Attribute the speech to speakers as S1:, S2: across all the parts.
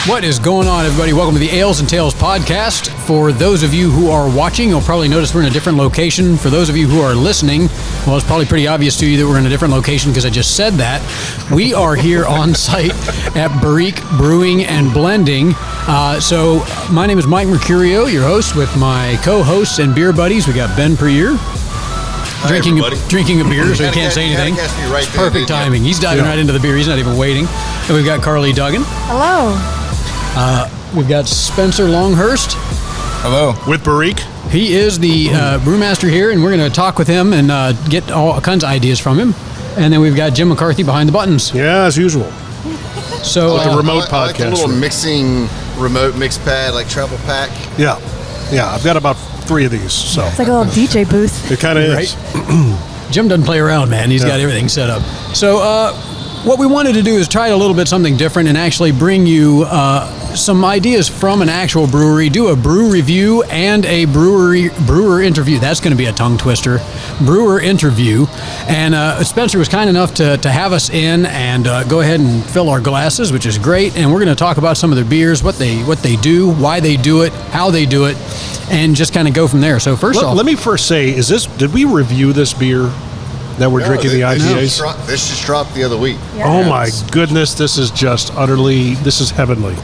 S1: What is going on, everybody? Welcome to the Ales and Tales podcast. For those of you who are watching, you'll probably notice we're in a different location. For those of you who are listening, well, it's probably pretty obvious to you that we're in a different location because I just said that. We are here on site at Barrique Brewing and Blending. So my name is Mike Mercurio, your host, with my co-hosts and beer buddies. We got Ben Prier. Drinking a beer, so he can't say anything. Right there, perfect timing. He's diving right into the beer. He's not even waiting. And we've got Carly Duggan.
S2: Hello.
S1: We've got Spencer Longhurst.
S3: Hello.
S4: With Barrique.
S1: He is the brewmaster here, and we're going to talk with him and get all kinds of ideas from him. And then we've got Jim McCarthy behind the buttons.
S4: Yeah, as usual.
S1: So
S4: like a remote podcast.
S3: I like the little mixing remote mix pad, like travel pack.
S4: Yeah. I've got about 3 of these. So
S2: it's like a little DJ booth.
S4: It kind of is.
S1: Jim doesn't play around, man. He's got everything set up. So what we wanted to do is try a little bit something different and actually bring you some ideas from an actual brewery, do a brew review and a brewer interview. That's going to be a tongue twister. Brewer interview. And Spencer was kind enough to have us in and go ahead and fill our glasses, which is great. And we're going to talk about some of their beers, what they do, why they do it, how they do it, and just kind of go from there. So first off,
S4: let me first say, did we review this beer that we're drinking, the IPAs?
S3: This just dropped the other week.
S2: Yeah.
S4: Oh my goodness, this is just this is heavenly.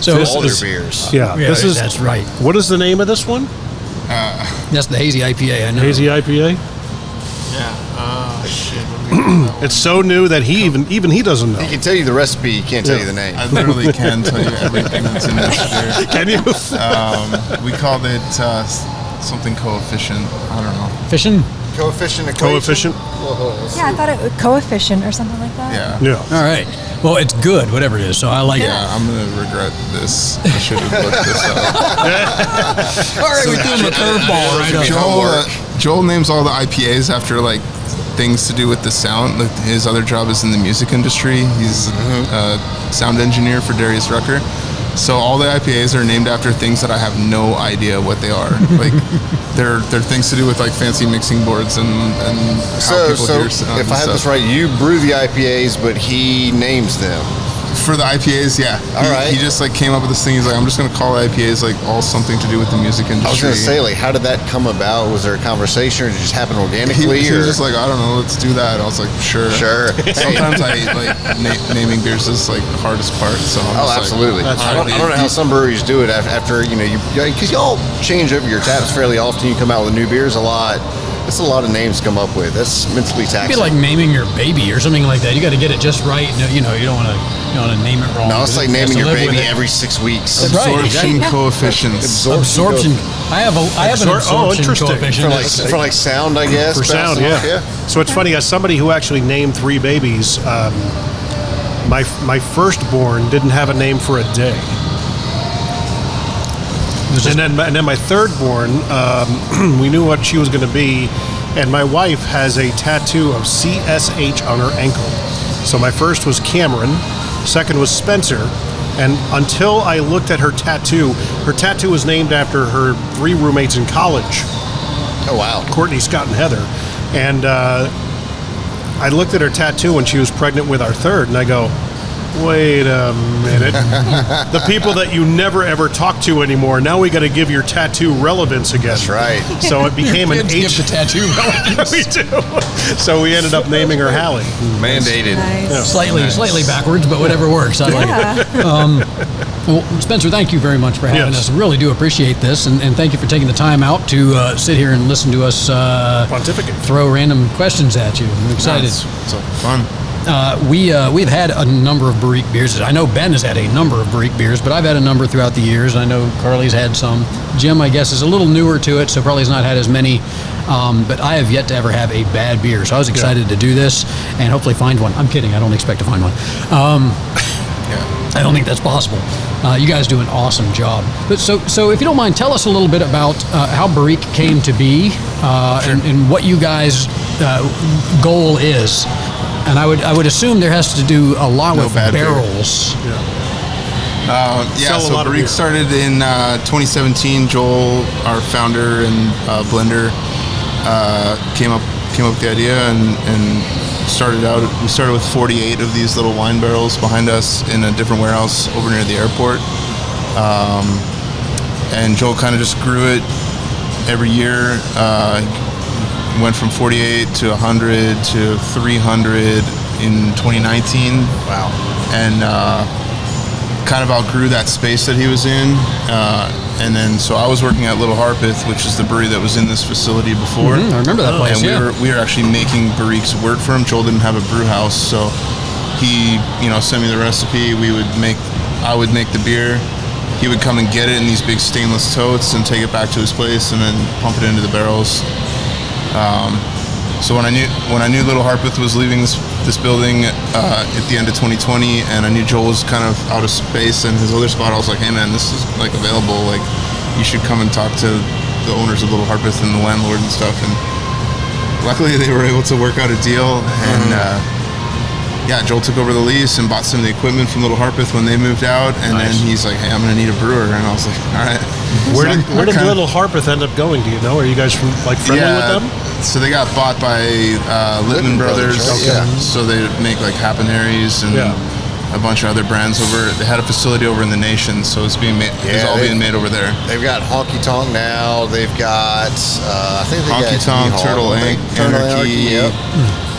S3: So all their beers.
S4: Yeah,
S1: that's right.
S4: What is the name of this one?
S1: That's the hazy IPA, I know.
S4: Hazy IPA?
S3: Yeah. Shit.
S4: It's so new that even he doesn't know.
S3: He can tell you the recipe, he can't tell you the name.
S5: I literally can tell you everything that's in this beer.
S4: Can you?
S5: We called it something coefficient. I don't know.
S1: Fission?
S3: Coefficient equation?
S4: Coefficient?
S2: Yeah, I thought it was coefficient or something like that.
S5: Yeah.
S1: All right. Well, it's good, whatever it is, so I like it.
S5: Yeah, I'm going to regret this. I should have looked this up.
S1: All right, we threw him a curveball right up.
S5: Joel names all the IPAs after, like, things to do with the sound. Like, his other job is in the music industry. He's a sound engineer for Darius Rucker. So all the IPAs are named after things that I have no idea what they are. Like they're things to do with like fancy mixing boards and how people hear sound.
S3: If I have this right, you brew the IPAs, but he names them.
S5: For the IPAs, yeah.
S3: All right.
S5: He just like came up with this thing. He's like, I'm just going to call IPAs like all something to do with the music industry.
S3: I was going to say, like, how did that come about? Was there a conversation, or did it just happen organically?
S5: He was just like, I don't know, let's do that. I was like, sure. Sometimes naming beers is like the hardest part. So
S3: absolutely.
S5: Like,
S3: I don't know how some breweries do it after because y'all change over your taps fairly often. You come out with new beers a lot. That's a lot of names to come up with. That's mentally taxing.
S1: It'd be like naming your baby or something like that. You got to get it just right. You don't want to name it wrong.
S3: No, it's like naming your baby every 6 weeks.
S1: That's right.
S5: Absorption coefficients.
S1: Absorption. I have an absorption coefficient.
S3: For like sound, I guess.
S4: For sound, yeah. So it's funny, as somebody who actually named 3 babies, my firstborn didn't have a name for a day. And then my thirdborn, we knew what she was going to be, and my wife has a tattoo of CSH on her ankle. So my first was Cameron, second was Spencer, and until I looked at her tattoo was named after her 3 roommates in college.
S3: Oh, wow.
S4: Courtney, Scott, and Heather. And I looked at her tattoo when she was pregnant with our third, and I go, wait a minute. The people that you never ever talk to anymore, now we got to give your tattoo relevance again.
S3: That's right.
S4: So it became an H.
S1: Give the tattoo relevance.
S4: We do. So we ended up naming her Hallie.
S3: Mandated.
S2: Nice.
S4: Yeah.
S1: Slightly backwards, but whatever works. I like it. Well, Spencer, thank you very much for having us. I really do appreciate this, and thank you for taking the time out to sit here and listen to us
S4: pontificate,
S1: throw random questions at you. I'm excited.
S5: It's so fun.
S1: We've had a number of Barrique beers. I know Ben has had a number of Barrique beers, but I've had a number throughout the years. I know Carly's had some. Jim, I guess, is a little newer to it, so probably has not had as many. But I have yet to ever have a bad beer, so I was excited to do this and hopefully find one. I'm kidding. I don't expect to find one. I don't think that's possible. You guys do an awesome job. But so if you don't mind, tell us a little bit about how Barrique came to be and what you guys' goal is. And I would assume there has to do a lot with barrels.
S5: So Barrique started in 2017. Joel, our founder and blender, came up with the idea, and We started with 48 of these little wine barrels behind us in a different warehouse over near the airport. And Joel kind of just grew it every year. Went from 48 to 100 to 300 in 2019.
S3: Wow.
S5: And kind of outgrew that space that he was in. And then, so I was working at Little Harpeth, which is the brewery that was in this facility before.
S1: I remember that place,
S5: and we were actually making Barriques. Work for him. Joel didn't have a brew house, so he, sent me the recipe. I would make the beer. He would come and get it in these big stainless totes and take it back to his place and then pump it into the barrels. So when I knew Little Harpeth was leaving this building at the end of 2020, and I knew Joel was kind of out of space in his other spot, I was like, hey man, this is like available. Like, you should come and talk to the owners of Little Harpeth and the landlord and stuff. And luckily they were able to work out a deal. And Joel took over the lease and bought some of the equipment from Little Harpeth when they moved out. And then he's like, hey, I'm gonna need a brewer. And I was like, all right.
S4: Where did Little Harpeth end up going? Do you know? Are you guys friendly with them?
S5: So they got bought by Littman Brothers.
S3: Okay. Yeah.
S5: So they make like Habaneris and a bunch of other brands over. They had a facility over in the nation, so it's being made. It's all being made over there.
S3: They've got Honky Tonk now. They've got I think they
S5: Honky Tonk, Turtle Anarchy.
S3: Yep.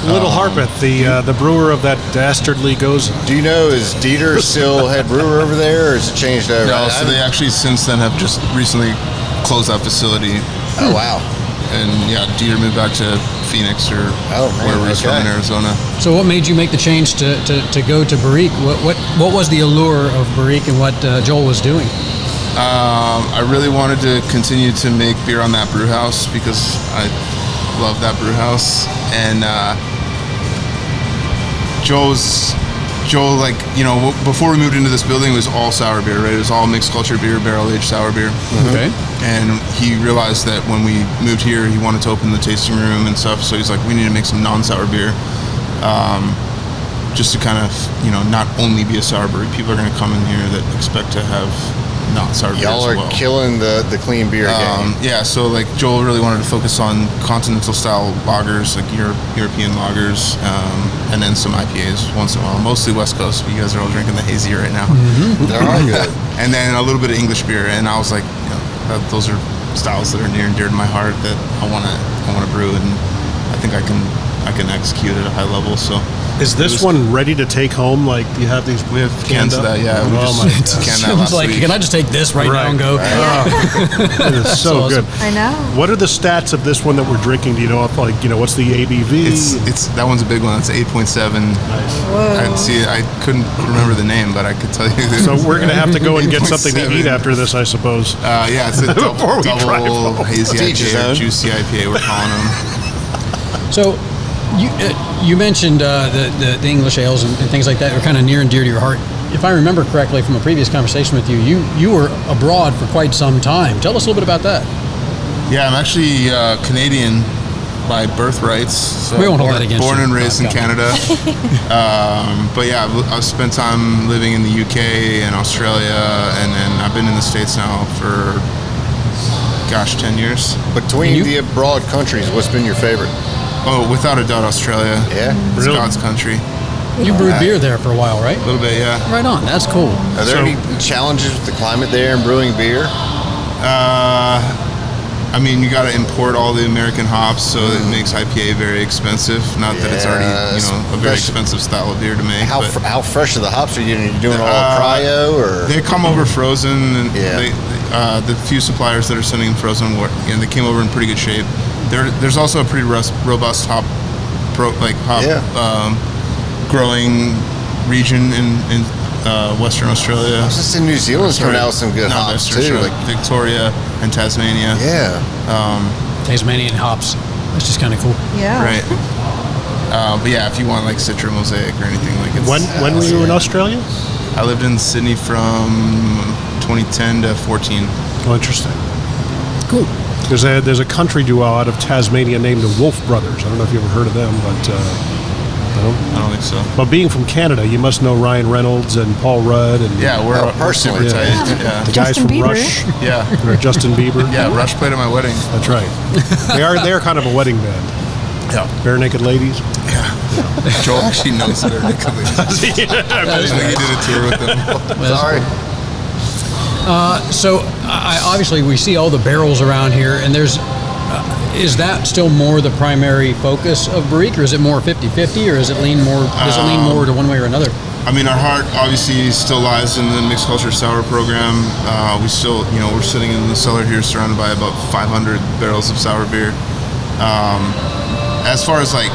S4: Little Harpeth, the brewer of that dastardly goes.
S3: Do you know, is Dieter still head brewer over there, or has it changed over?
S5: No, so they actually since then have just recently closed that facility.
S3: Oh wow.
S5: And Dieter moved back to Phoenix or wherever he's from in Arizona.
S1: So what made you make the change to go to Barrique? What was the allure of Barrique and what Joel was doing?
S5: I really wanted to continue to make beer on that brew house because I love that brew house. And Joel, like, before we moved into this building, it was all sour beer, right? It was all mixed culture beer, barrel-aged sour beer.
S1: Okay.
S5: And he realized that when we moved here, he wanted to open the tasting room and stuff. So he's like, we need to make some non-sour beer, just to kind of, not only be a sour brewery. People are going to come in here that expect to have not sour beer as well.
S3: Y'all are killing the clean beer game.
S5: Yeah, so like Joel really wanted to focus on continental style lagers, like European lagers, and then some IPAs once in a while. Mostly West Coast. You guys are all drinking the hazy right now.
S3: They're all good.
S5: And then a little bit of English beer. And I was like, those are styles that are near and dear to my heart that I want to brew, and I think I can execute at a high level. So.
S4: Is this one ready to take home? Like, do you have these?
S5: We have cans of that, yeah. We just canned that last
S1: like,
S5: week.
S1: can I just take this right now and go?
S4: It is so
S1: awesome.
S4: good.
S2: I know.
S4: What are the stats of this one that we're drinking? Do you know if, what's the ABV?
S5: It's that one's a big one. It's 8.7.
S4: Nice.
S2: Whoa.
S5: I couldn't remember the name, but I could tell you.
S4: So we're going to have to go and get something to eat after this, I suppose.
S5: It's a
S4: Before we drive
S5: double
S4: home.
S5: hazy IPA or juicy IPA, we're calling them.
S1: So you mentioned the English ales and things like that are kind of near and dear to your heart. If I remember correctly from a previous conversation with you, you were abroad for quite some time. Tell us a little bit about that.
S5: Yeah, I'm actually Canadian by birthrights. So
S1: We won't hold that against
S5: born
S1: you.
S5: and raised in Canada. But yeah, I've spent time living in the UK and Australia, and then I've been in the States now for 10 years.
S3: Between the abroad countries, what's been your favorite?
S5: Oh, without a doubt, Australia.
S3: Yeah?
S5: It's
S4: Really?
S5: God's country.
S1: You brewed beer there for a while, right?
S5: A little bit, yeah.
S1: Right on. That's cool.
S3: Are there any challenges with the climate there in brewing beer?
S5: I mean, you got to import all the American hops, so it makes IPA very expensive. Not that it's already, a very expensive style of beer to make.
S3: How fresh are the hops? Are you doing all cryo, or
S5: they come over frozen? And
S3: Yeah.
S5: the few suppliers that are sending them frozen, they came over in pretty good shape. There's also a pretty robust hop growing region in Western Australia.
S3: I was just in New Zealand's coming out with some good
S5: Not
S3: hops
S5: Western
S3: too.
S5: Australia,
S3: Like,
S5: Victoria and Tasmania.
S3: yeah.
S1: Tasmanian hops. That's just kind of cool.
S2: Yeah.
S5: Right. But yeah, if you want like Citra Mosaic or anything like it.
S4: When were you in Australia?
S5: I lived in Sydney from 2010 to 14.
S4: Oh, interesting.
S1: Cool.
S4: There's a country duo out of Tasmania named the Wolf Brothers. I don't know if you've ever heard of them, but
S5: I don't think so.
S4: But being from Canada, you must know Ryan Reynolds and Paul Rudd and
S5: Yeah, we're
S3: personally.
S5: super tight.
S4: the
S5: Yeah.
S4: guys
S2: Justin
S4: from
S2: Bieber.
S4: Rush
S5: Yeah.
S4: or Justin Bieber.
S5: Yeah, Rush played at my wedding.
S4: That's right. They are kind of a wedding band.
S5: Yeah.
S4: Bare Naked Ladies.
S5: Yeah. Joel actually knows Barrique. I think he did a tour with them.
S3: Sorry.
S1: So obviously we see all the barrels around here, and there's is that still more the primary focus of Barrique, or is it more 50-50, or does it lean more to one way or another?
S5: I mean, our heart obviously still lies in the mixed culture sour program. We still, we're sitting in the cellar here surrounded by about 500 barrels of sour beer. As far as like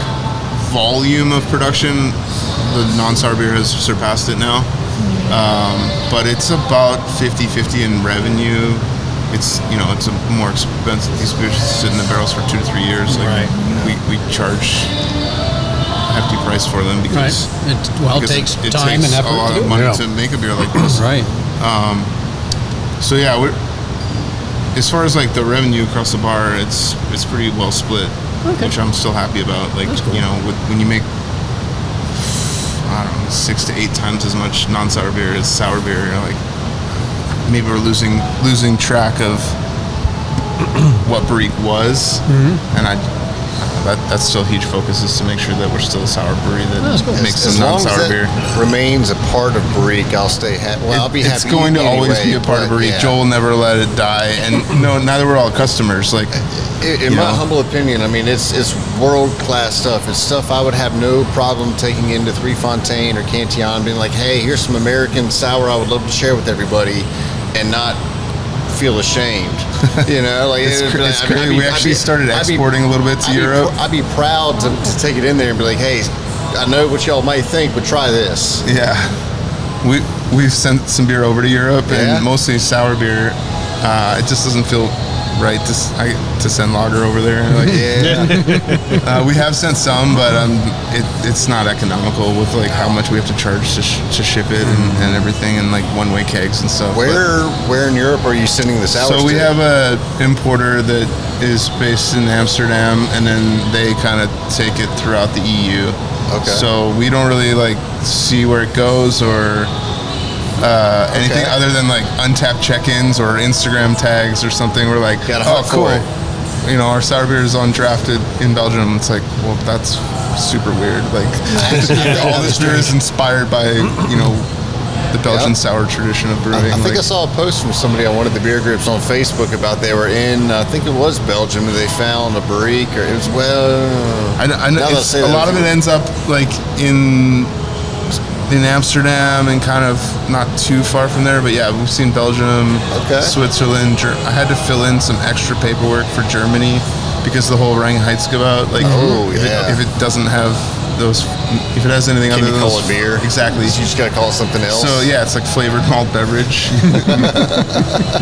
S5: volume of production, the non-sour beer has surpassed it now. But it's about 50-50 in revenue. It's it's a more expensive. These beers sit in the barrels for 2 to 3 years. Like we charge a hefty price for them because
S1: it takes time and effort.
S5: A lot of money to make a beer like this.
S1: Right.
S5: So yeah, as far as like the revenue across the bar, it's pretty well split, which I'm still happy about. Like
S1: cool.
S5: When you make 6 to 8 times as much non-sour beer as sour beer, like maybe we're losing track of what Barrique was, and that's still a huge focus, is to make sure that we're still a sour brewery that makes some non-sour beer.
S3: Remains a part of Barrique, I'll stay happy. Well, I'll be happy.
S5: It's going to always be a part of Barrique. Yeah. Joel will never let it die, and neither will all customers. Like,
S3: in my humble opinion, I mean, it's world class stuff. It's stuff I would have no problem taking into Three Fontaine or Cantillon, being like, hey, here's some American sour I would love to share with everybody, and not feel ashamed.
S5: It's crazy. We actually started exporting a little bit to Europe.
S3: I'd be proud to take it in there and be like, hey, I know what y'all might think, but try this.
S5: Yeah, we've sent some beer over to Europe, and mostly sour beer. It just doesn't feel right to send lager over there. Like, we have sent some, but it's not economical with like how much we have to charge to ship it and everything, and like one-way kegs and stuff.
S3: Where in Europe are you sending the sours
S5: So we
S3: to?
S5: have a importer that is based in Amsterdam, and then they kind of take it throughout the EU.
S3: Okay.
S5: So we don't really like see where it goes or anything other than like untapped check-ins or Instagram tags or something. We're like, oh, cool. Our sour beer is undrafted in Belgium. It's like, well, that's super weird. Like, all this beer is inspired by, the Belgian sour tradition of brewing.
S3: I think I saw a post from somebody on one of the beer groups on Facebook about they were in, I think it was Belgium, and they found a Barrique, or it was,
S5: I know a lot of it ends up like in Amsterdam and kind of not too far from there, but yeah, we've seen Belgium, Switzerland. I had to fill in some extra paperwork for Germany because the whole Reinheitsgebot, like, if it doesn't have those, if it has anything other than
S3: call it beer?
S5: Exactly.
S3: So you just gotta call it something else.
S5: So yeah, it's like flavored malt beverage,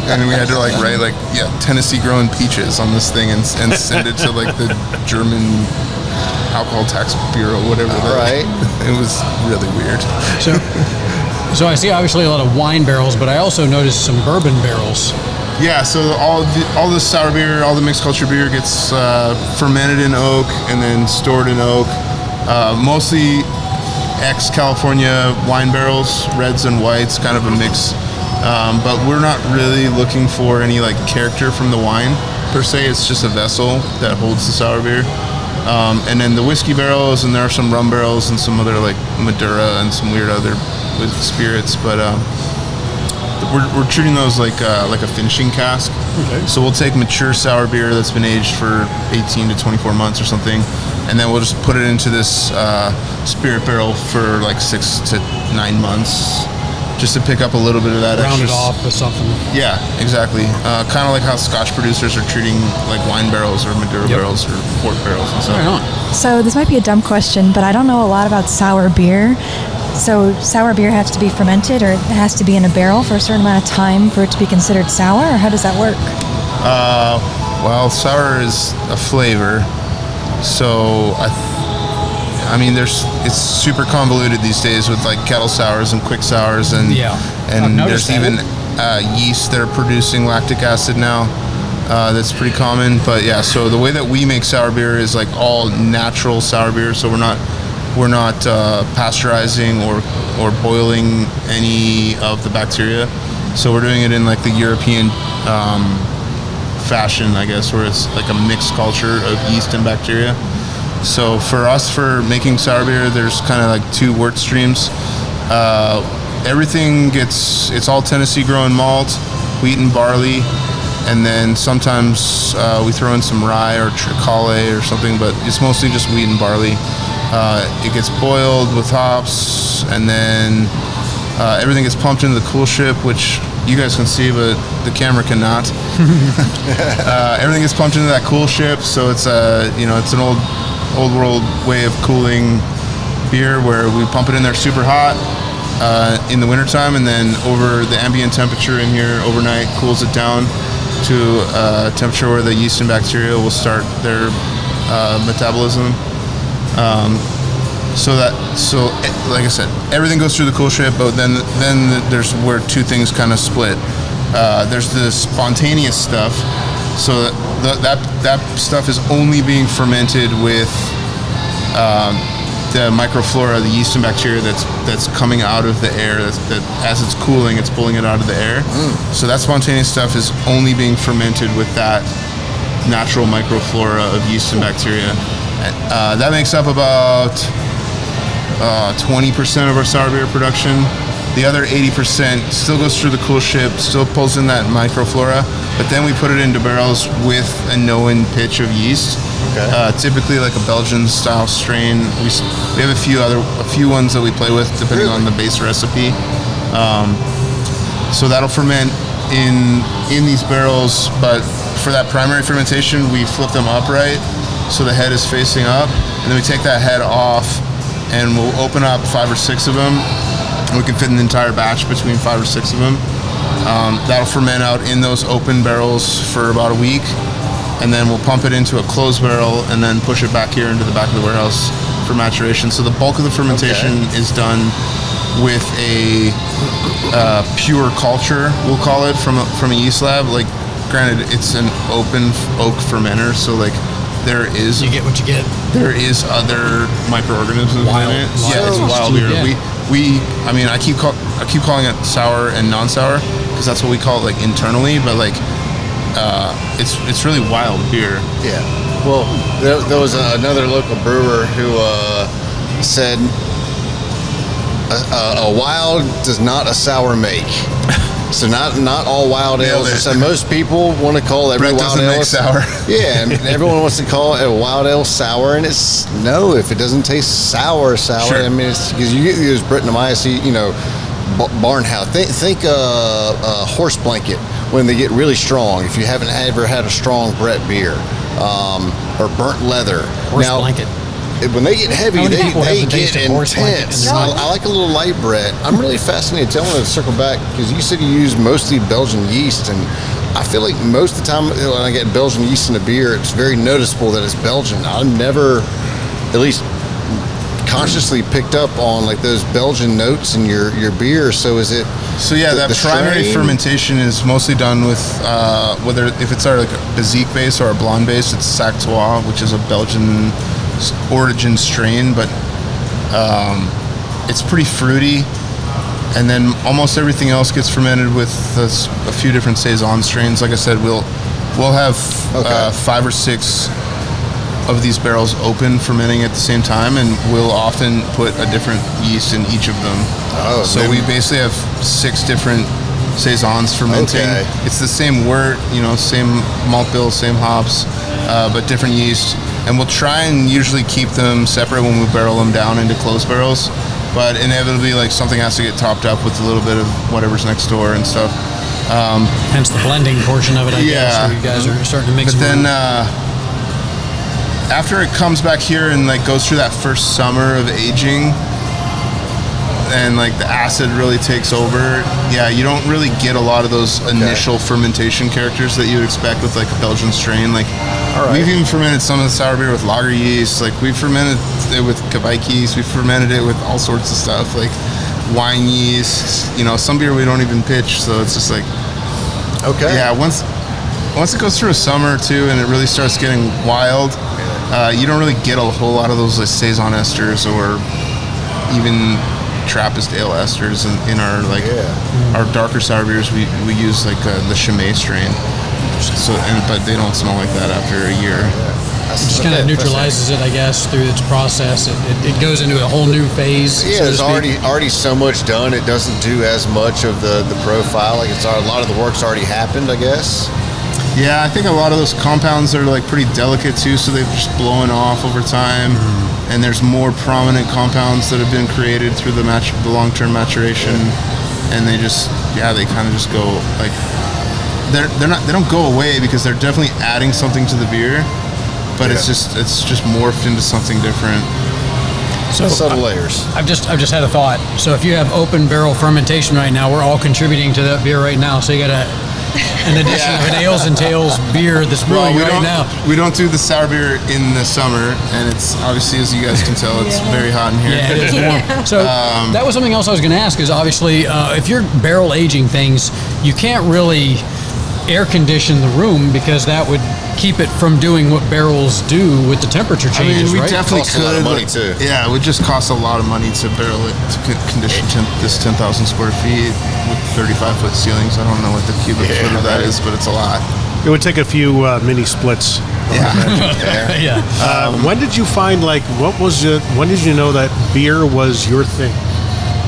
S5: and we had to like write like Tennessee growing peaches on this thing and send it to like the German alcohol tax bureau, whatever.
S3: Right.
S5: It was really weird.
S1: So I see obviously a lot of wine barrels, but I also noticed some bourbon barrels.
S5: Yeah, so all the sour beer, all the mixed culture beer gets fermented in oak and then stored in oak. Mostly ex-California wine barrels, reds and whites, kind of a mix. But we're not really looking for any like character from the wine per se. It's just a vessel that holds the sour beer. And then the whiskey barrels, and there are some rum barrels and some other like Madura and some weird other spirits, but we're treating those like a finishing cask. Okay. So we'll take mature sour beer that's been aged for 18 to 24 months or something, and then we'll just put it into this spirit barrel for like 6 to 9 months, just to pick up a little bit of that
S1: Round
S5: extra.
S1: it off with something.
S5: Yeah, exactly. Kind of like how Scotch producers are treating like wine barrels or Madura barrels or port barrels and stuff.
S1: Right on.
S2: So this might be a dumb question, but I don't know a lot about sour beer. So sour beer has to be fermented, or it has to be in a barrel for a certain amount of time for it to be considered sour, or how does that work?
S5: Well, sour is a flavor, so I mean, it's super convoluted these days with like kettle sours and quick sours, and there's even yeast that are producing lactic acid now. That's pretty common. But yeah, so the way that we make sour beer is like all natural sour beer. So we're not pasteurizing or boiling any of the bacteria. So we're doing it in like the European fashion, I guess, where it's like a mixed culture of yeast and bacteria. So for us, for making sour beer, there's kind of like two work streams. It's all Tennessee grown malt, wheat and barley, and then sometimes we throw in some rye or trichale or something, but it's mostly just wheat and barley. It gets boiled with hops, and then everything gets pumped into the cool ship, which you guys can see, but the camera cannot. Everything gets pumped into that cool ship, so it's it's an old world way of cooling beer, where we pump it in there super hot in the wintertime, and then over the ambient temperature in here overnight cools it down to a temperature where the yeast and bacteria will start their metabolism. So like I said, everything goes through the cool ship, but then there's where two things kind of split. There's the spontaneous stuff, so that stuff is only being fermented with the microflora, the yeast and bacteria that's coming out of the air. That as it's cooling, it's pulling it out of the air. So that spontaneous stuff is only being fermented with that natural microflora of yeast and bacteria. That makes up about 20% of our sour beer production. The other 80% still goes through the cool ship, still pulls in that microflora, but then we put it into barrels with a known pitch of yeast. Okay. Typically like a Belgian style strain. We have a few ones that we play with depending on the base recipe. So that'll ferment in these barrels, but for that primary fermentation, we flip them upright so the head is facing up, and then we take that head off and we'll open up 5 or 6 of them. We can fit an entire batch between 5 or 6 of them. That'll ferment out in those open barrels for about a week, and then we'll pump it into a closed barrel and then push it back here into the back of the warehouse for maturation. So the bulk of the fermentation is done with a pure culture, we'll call it, from a yeast lab. Like, granted, it's an open oak fermenter, so like you get what you get. There is other microorganisms in it. Yeah, it's wild beer. Yeah. I keep calling it sour and non-sour because that's what we call it, like, internally. But like, it's really wild beer.
S3: Yeah. Well, there was another local brewer who said a wild does not a sour make. So not all wild ales. So most people want to call every
S5: Brett
S3: wild ale
S5: make sour.
S3: Yeah, and everyone wants to call a wild ale sour, and it's no. If it doesn't taste sour. Sure. I mean, it's because you get those Brettanomyces, Barnhouse. Think horse blanket when they get really strong. If you haven't ever had a strong Brett beer, or burnt leather.
S1: Horse blanket.
S3: When they get heavy, they get intense. I like a little light Brett. I'm really fascinated. I want to circle back because you said you use mostly Belgian yeast, and I feel like most of the time when I get Belgian yeast in a beer, it's very noticeable that it's Belgian. I've never, at least consciously, picked up on like those Belgian notes in your beer. So is it?
S5: So yeah, that primary fermentation is mostly done with whether if it's like a Barrique base or a blonde base, it's Sactois, which is a Belgian origin strain, but it's pretty fruity, and then almost everything else gets fermented with a few different saison strains. Like I said, we'll have 5 or 6 of these barrels open fermenting at the same time, and we'll often put a different yeast in each of them. So we basically have 6 different saisons fermenting. It's the same wort, same malt bill, same hops, but different yeast. And we'll try and usually keep them separate when we barrel them down into closed barrels, but inevitably, like, something has to get topped up with a little bit of whatever's next door and stuff.
S1: Hence the blending portion of it, I guess. So you guys are starting to mix.
S5: But then after it comes back here and like goes through that first summer of aging, and like the acid really takes over, you don't really get a lot of those initial fermentation characters that you would expect with like a Belgian strain. Like, we've even fermented some of the sour beer with lager yeast. Like, we fermented it with Kvike yeast. We fermented it with all sorts of stuff, like wine yeast. Some beer we don't even pitch, so it's just like, once it goes through a summer or two and it really starts getting wild, you don't really get a whole lot of those like saison esters or even Trappist ale esters in our our darker sour beers. We use like the Chimay strain, but they don't smell like that after a year.
S3: I
S1: just kind of neutralizes it, I guess, through its process. It goes into a whole new phase.
S3: Yeah, there's already so much done. It doesn't do as much of the profile. Like a lot of the work's already happened, I guess.
S5: Yeah, I think a lot of those compounds are like pretty delicate too, so they've just blown off over time. And there's more prominent compounds that have been created through the long-term maturation, and they kind of just go like they don't go away because they're definitely adding something to the beer, but it's just morphed into something different.
S1: So
S3: subtle layers.
S1: I've just had a thought. So if you have open barrel fermentation right now, we're all contributing to that beer right now. So you got an addition of an Ales and Tails beer that's brewing right now.
S5: We don't do the sour beer in the summer, and it's obviously, as you guys can tell, it's very hot in here.
S1: Yeah, it is warm. So that was something else I was going to ask. Is obviously if you're barrel aging things, you can't really air condition the room because that would keep it from doing what barrels do with the temperature changes.
S5: We
S1: right?
S5: definitely
S3: costs
S5: could.
S3: a lot of money too.
S5: Yeah, it would just cost a lot of money to barrel it, to condition this 10,000 square feet with 35-foot ceilings. I don't know what the cubic foot of that is, but it's a lot.
S4: It would take a few mini splits.
S1: Yeah.
S4: When did you find when did you know that beer was your thing?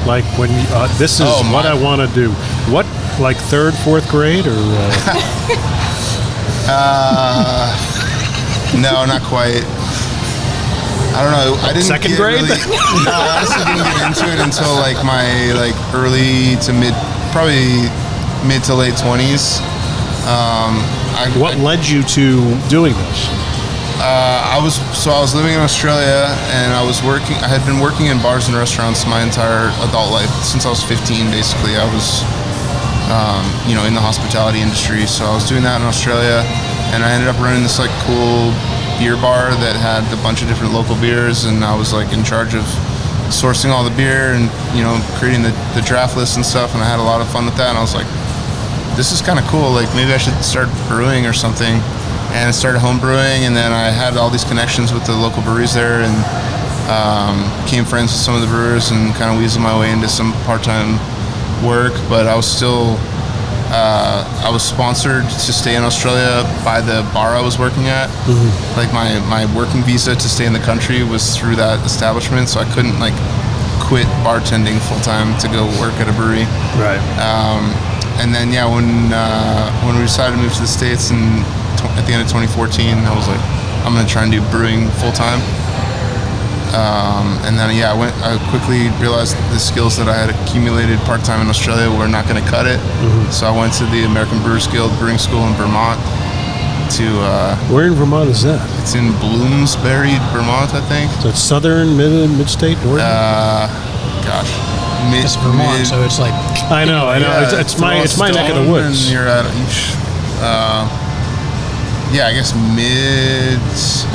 S4: Like when this is what I want to do. What, like third, fourth grade, or?
S5: No, not quite. I don't know. I didn't.
S4: Second grade?
S5: No, I honestly didn't get into it until my early to mid to late 20s.
S4: What led you to doing this?
S5: I was living in Australia, and I had been working in bars and restaurants my entire adult life since I was 15. Basically, I was, in the hospitality industry. So I was doing that in Australia, and I ended up running this cool beer bar that had a bunch of different local beers, and I was in charge of sourcing all the beer and creating the draft list and stuff. And I had a lot of fun with that. And I was like, this is kind of cool. Maybe I should start brewing or something. And I started home brewing, and then I had all these connections with the local breweries there, and became friends with some of the brewers and kind of weaseled my way into some part-time work. But I was still, I was sponsored to stay in Australia by the bar I was working at. Mm-hmm. My working visa to stay in the country was through that establishment, so I couldn't quit bartending full-time to go work at a brewery.
S4: Right.
S5: And then when we decided to move to the States and at the end of 2014, I was like, I'm going to try and do brewing full-time. And then, I quickly realized the skills that I had accumulated part-time in Australia were not going to cut it. Mm-hmm. So I went to the American Brewers Guild Brewing School in Vermont
S4: Where in Vermont is that?
S5: It's in Bloomsbury, Vermont, I think.
S4: So it's southern, mid-state, northern?
S1: It's Vermont, so it's like...
S4: I know. It's my neck of the woods.
S5: And you're at I guess mid-south.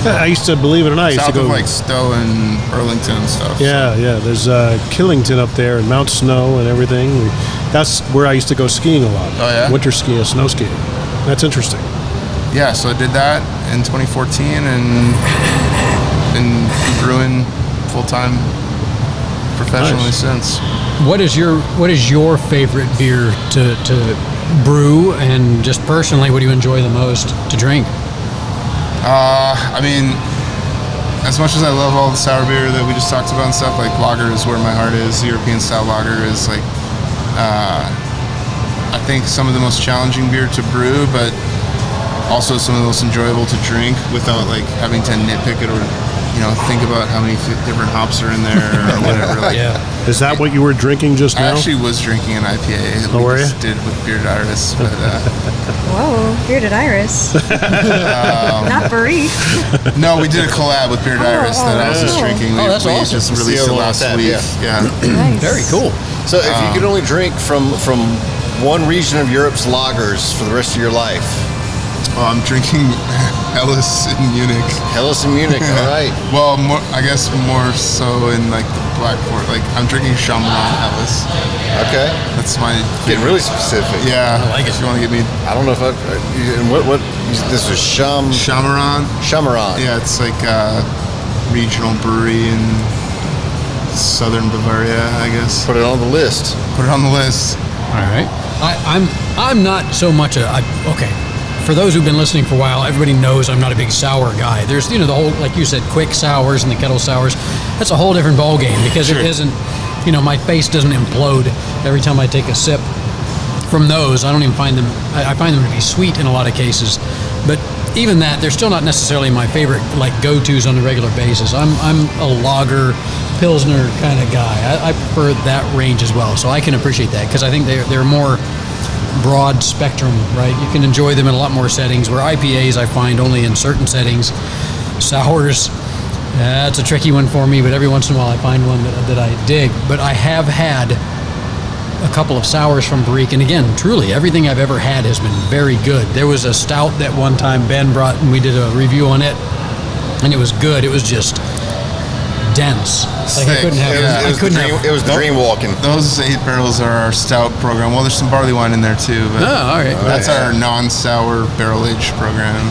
S4: I used to, believe it or not, I used
S5: south
S4: to go...
S5: of Stowe and Burlington and stuff.
S4: Yeah. There's Killington up there and Mount Snow and everything. That's where I used to go skiing a lot.
S5: Oh, yeah?
S4: Winter skiing, snow skiing. That's interesting.
S5: Yeah, so I did that in 2014 and been brewing full-time professionally since. What is your favorite beer to brew, and just personally, what do you enjoy the most to drink? As much as I love all the sour beer that we just talked about and stuff, lager is where my heart is. European style lager is I think some of the most challenging beer to brew, but also some of the most enjoyable to drink without having to nitpick it or think about how many different hops are in there or whatever.
S4: Yeah. Is that what you were drinking just now?
S5: I actually was drinking an IPA.
S4: Oh, were you?
S5: Did with Bearded Iris, but
S2: Whoa, Bearded Iris. Not Barrique.
S5: No, we did a collab with Bearded Iris that I was just drinking.
S1: That's
S5: we
S1: awesome.
S5: just released it last week. Yeah.
S2: Nice.
S1: Very cool.
S3: So if you could only drink from one region of Europe's lagers for the rest of your life.
S5: I'm drinking Helles in Munich.
S3: Helles in Munich, all right.
S5: Well, I guess more so in the Black Forest. I'm drinking Chamarron Helles.
S3: Okay.
S5: That's my favorite.
S3: Getting really specific.
S5: Yeah.
S1: I like it.
S5: If you want to get me...
S3: I don't know if what this was
S5: Chamarron.
S3: Chamarron.
S5: Yeah, it's a regional brewery in southern Bavaria, I guess.
S3: Put it on the list.
S5: Put it on the list.
S1: All right. I'm not so much okay. for those who've been listening for a while, everybody knows I'm not a big sour guy. There's, the whole, like you said, quick sours and the kettle sours. That's a whole different ballgame because it isn't, my face doesn't implode every time I take a sip from those. I don't even find them, I find them to be sweet in a lot of cases. But even that, they're still not necessarily my favorite, like, go-tos on a regular basis. I'm a lager, Pilsner kind of guy. I prefer that range as well. So I can appreciate that because I think they're more broad spectrum, right? You can enjoy them in a lot more settings, where IPAs I find only in certain settings. Sours, that's a tricky one for me, but every once in a while I find one that I dig. But I have had a couple of sours from Barrique, and again, truly, everything I've ever had has been very good. There was a stout that one time Ben brought, and we did a review on it, and it was good. It was just dense. Like I couldn't have.
S3: It was the dream walking.
S5: Those 8 barrels are our stout program. Well, there's some barley wine in there too. But
S1: all right.
S5: That's our non-sour barrel aged program. And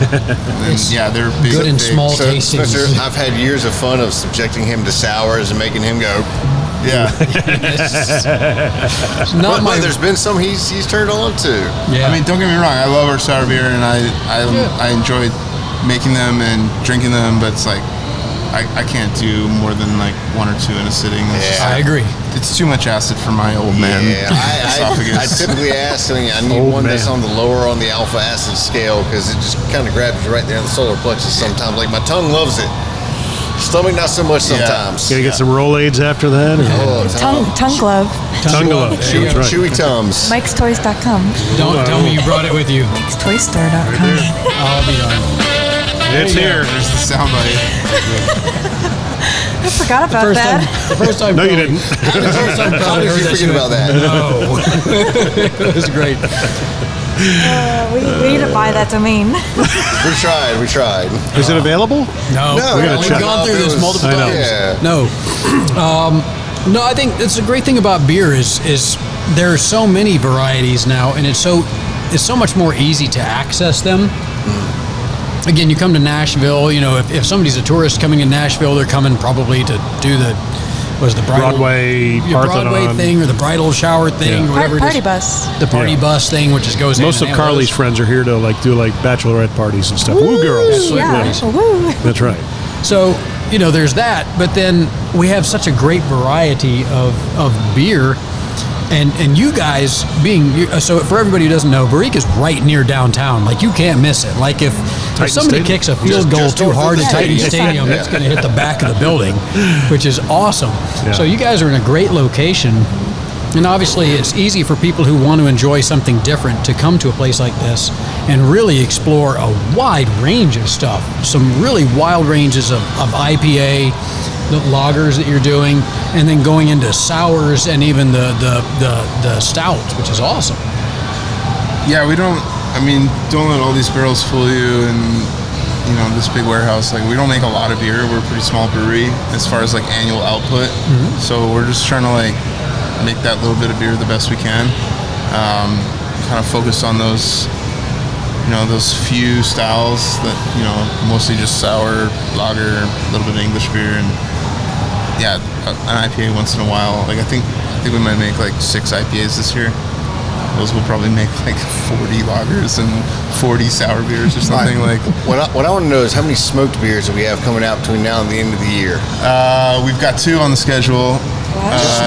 S5: they're big,
S1: good and small
S3: So,
S1: tastings.
S3: Spencer, I've had years of fun of subjecting him to sours and making him go.
S5: Yeah.
S3: But there's been some he's turned on to.
S1: Yeah.
S5: I mean, don't get me wrong. I love our sour beer, and I enjoy making them and drinking them. But it's like I can't do more than like 1 or 2 in a sitting.
S1: I agree.
S5: It's too much acid for my old man esophagus.
S3: I typically ask, I need one that's on the lower on the alpha acid scale because it just kind of grabs you right there in the solar plexus sometimes. Like my tongue loves it. Stomach not so much sometimes.
S4: Gotta get some Rolaids after that? Or?
S2: Tongue glove.
S4: Tongue glove.
S3: Chewy Tums.
S2: Mike'sToys.com.
S1: Don't tell me you brought it with you.
S2: Mike'sToyStore.com.
S1: I'll be darned.
S4: It's here.
S5: There's the soundbite.
S2: I forgot about that.
S1: The first time.
S4: No, you didn't.
S3: How did you forget about that?
S1: No. It was great.
S2: We need to buy that domain.
S3: We tried.
S4: Is it available?
S1: No. We've gone through this multiple times.
S3: Yeah.
S1: No. No, I think it's a great thing about beer is there are so many varieties now, and it's so much more easy to access them. Again, you come to Nashville, if somebody's a tourist coming in Nashville, they're coming probably to do the bridal,
S4: Broadway
S1: Broadway thing or the bridal shower thing, or whatever
S2: Party
S1: it is.
S2: bus.
S1: The party bus thing, which goes in.
S4: Most of Carly's friends are here to do bachelorette parties and stuff. Woo girls.
S2: Yeah. Woo.
S4: That's right.
S1: So, there's that, but then we have such a great variety of beer. And you guys so for everybody who doesn't know, Barrique is right near downtown. Like, you can't miss it. Like, if somebody kicks a field goal too hard at Titan Stadium, it's going to hit the back of the building, which is awesome. Yeah. So you guys are in a great location. And obviously, it's easy for people who want to enjoy something different to come to a place like this and really explore a wide range of stuff. Some really wild ranges of IPA, the lagers that you're doing, and then going into sours and even the stouts, which is awesome.
S5: Yeah, don't let all these barrels fool you, and this big warehouse. Like, we don't make a lot of beer. We're a pretty small brewery as far as annual output. Mm-hmm. So we're just trying to make that little bit of beer the best we can. Kind of focus on those few styles that mostly just sour, lager, a little bit of English beer, and an IPA once in a while. I think we might make 6 IPAs this year. Those will probably make 40 lagers and 40 sour beers or something.
S3: What I want to know is how many smoked beers do we have coming out between now and the end of the year?
S5: We've got 2 on the schedule.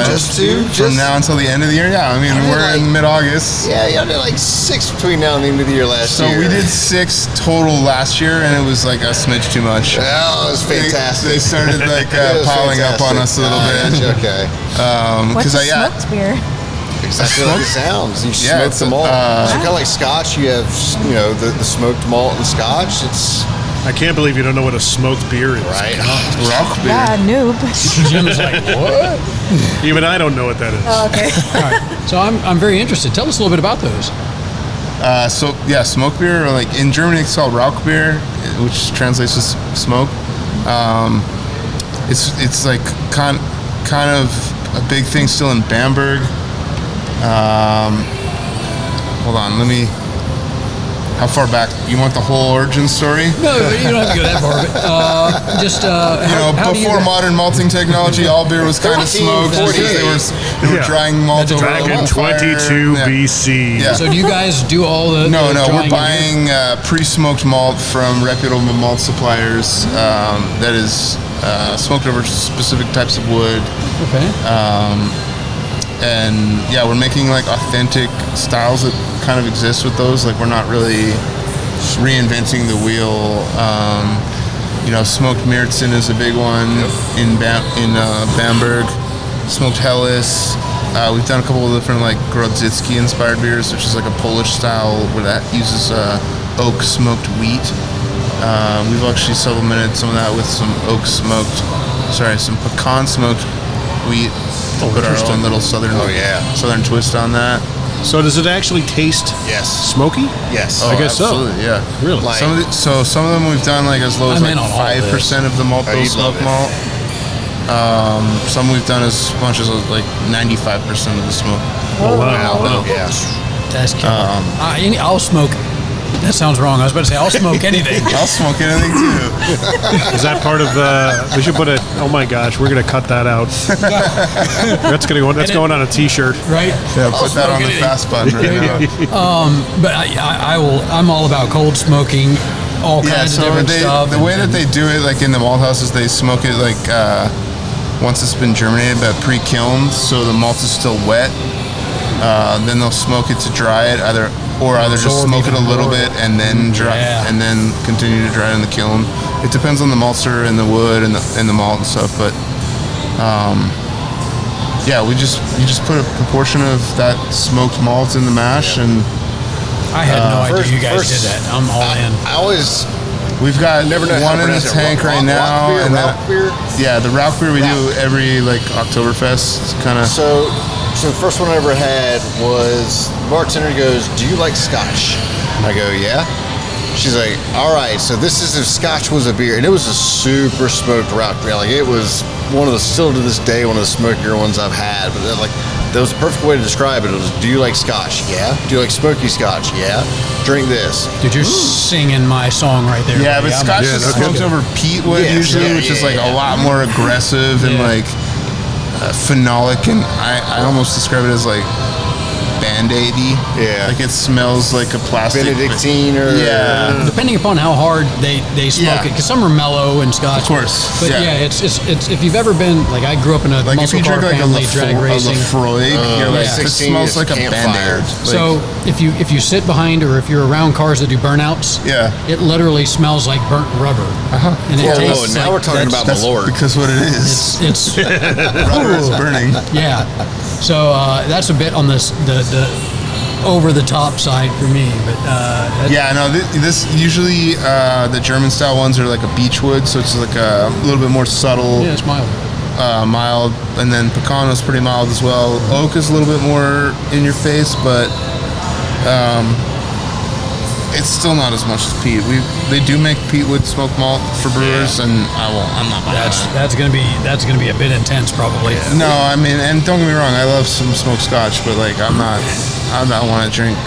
S3: Just 2?
S5: From now until the end of the year? Yeah, we're in mid-August.
S3: Yeah, y'all did 6 between now and the end of the year last year.
S5: So we did 6 total last year, and it was a smidge too much.
S3: Oh, it was fantastic.
S5: They started piling up on us a little bit.
S3: Okay.
S2: What's a smoked beer?
S3: Exactly like it sounds. You smoke the malt. So kind of like Scotch, you have the smoked malt and Scotch.
S4: I can't believe you don't know what a smoked beer is.
S3: Right.
S5: Rock beer.
S2: Yeah, noob.
S1: Jim's like, what?
S4: Even I don't know what that is.
S2: Oh, okay.
S1: All right. So I'm very interested. Tell us a little bit about those.
S5: Smoked beer, or in Germany it's called Rauch beer, which translates to smoke. It's kind of a big thing still in Bamberg. Hold on, let me How far back? You want the whole origin story?
S1: No, you don't have to go that far. But
S5: Before modern malting technology, all beer was kind of smoked because they were drying malt over
S4: Back in
S5: a fire.
S4: 22 BC.
S5: Yeah.
S1: So do you guys do all the?
S5: No,
S1: the
S5: we're
S1: drying
S5: buying pre-smoked malt from reputable malt suppliers that is smoked over specific types of wood.
S1: Okay.
S5: And yeah, we're making like authentic styles that kind of exist with those. Like we're not really reinventing the wheel. Smoked Märzen is a big one in Bamberg. Smoked Helles. We've done a couple of different like Grodzicki inspired beers, which is like a Polish style where that uses oak smoked wheat. We've actually supplemented some of that with some some pecan smoked wheat to put our own little southern twist on that.
S4: So does it actually taste smoky?
S3: Yes.
S4: I guess
S5: absolutely,
S4: so.
S5: Yeah.
S4: Really?
S3: Like-
S5: Some of them we've done like as low as like 5% of the malt bill
S3: you'd love
S5: smoked
S3: it.
S5: malt. Some we've done as much as like 95% of the smoke.
S4: Oh, wow.
S3: Yeah.
S1: That's killer. I'll smoke. That sounds wrong. I was about to say I'll smoke anything.
S5: I'll smoke anything too.
S4: Is that part of we should put it, oh my gosh, we're going to cut that out. That's going on a t-shirt.
S1: Right?
S5: Yeah, put that on the fast button right now.
S1: But I'm all about cold smoking, all kinds of different stuff.
S5: The way that they do it, like in the malt houses, they smoke it like once it's been germinated, but pre-kilned, so the malt is still wet. Then they'll smoke it to dry it, either just smoke it a little bit and then dry, and then continue to dry it in the kiln. It depends on the maltster and the wood and the malt and stuff, but you just put a proportion of that smoked malt in the mash, and
S1: I had no idea you guys did that. I'm all in.
S5: we've got
S3: Never know
S5: one
S3: how to
S5: in the
S3: pronounce it.
S5: tank right now, and
S3: Rauch beer?
S5: yeah, the Rauch beer we do every like Oktoberfest kind of.
S3: So the first one I ever had was the bartender goes, "Do you like Scotch?" I go, "Yeah." She's like, "All right, so this is if Scotch was a beer," and it was a super smoked Rauch beer. Like it was still to this day one of the smokier ones I've had. But that was the perfect way to describe it. It was, "Do you like Scotch?" "Yeah." "Do you like smoky Scotch?" "Yeah." "Drink this."
S1: Dude, you're singing my song right there.
S5: Yeah, but
S1: buddy.
S5: Scotch is smoked over peat wood usually, which is like a lot more aggressive and like phenolic, and I almost describe it as like Band-Aid-y.
S3: Yeah.
S5: Like it smells like a plastic.
S3: Benedictine or
S1: Depending upon how hard they smoke it, because some are mellow and Scotch.
S5: Of course.
S1: But it's if you've ever been, like I grew up in a
S5: Like if
S1: muscle
S5: you
S1: car
S5: drink like
S1: family,
S5: a
S1: drag racing.
S5: Lefroy, you're like, it
S3: 16
S5: smells
S3: is
S5: like a
S3: campfire.
S5: Band-Aid.
S1: So if you sit behind or if you're around cars that do burnouts, it literally smells like burnt rubber. And it tastes
S3: now
S1: like
S3: we're talking about
S5: that's
S3: Malort.
S5: because what it is.
S1: it's
S5: Rubber is burning.
S1: yeah. So that's a bit on the over the top side for me, but
S5: This usually the German style ones are like a beechwood, so it's like a little bit more subtle.
S1: yeah, it's mild.
S5: Mild, and then pecan is pretty mild as well. Oak is a little bit more in your face, but it's still not as much as peat. They do make peatwood smoked malt for brewers, and I'm not buying that.
S1: That's gonna be a bit intense probably.
S5: No, I mean, and don't get me wrong, I love some smoked Scotch, but like I don't want to drink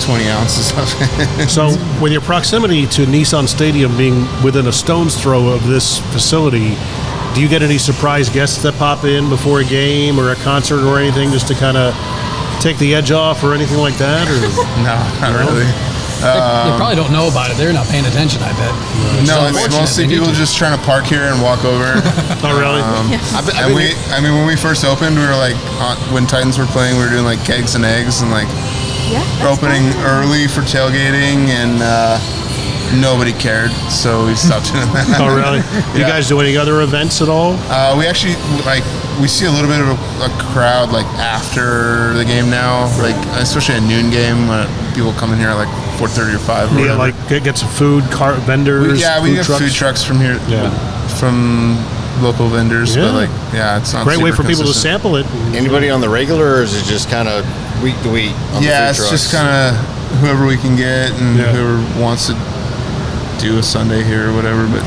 S5: 20 ounces of it.
S4: So, with your proximity to Nissan Stadium being within a stone's throw of this facility, do you get any surprise guests that pop in before a game or a concert or anything, just to kind of take the edge off or anything like that? Or
S5: No, not really.
S1: They probably don't know about it. They're not paying attention, I bet.
S5: No, it's mostly people just trying to park here and walk over.
S4: Oh, really?
S5: When we first opened, we were like, when Titans were playing, we were doing like kegs and eggs and like opening early for tailgating, and nobody cared, so we stopped doing that.
S4: Oh, really? You guys do any other events at all?
S5: We actually we see a little bit of a crowd like after the game now, like especially a noon game when people come in here at like 4:30 or 5. Or
S4: Yeah, like get some food, vendors.
S5: We get food trucks from here, from local vendors. But like, it's not
S4: great way
S5: super
S4: for people to
S5: consistent.
S4: sample it.
S3: Anybody on the regular, or is it just kind of week to week?
S5: Yeah, it's just kind of whoever we can get and whoever wants to do a Sunday here or whatever. But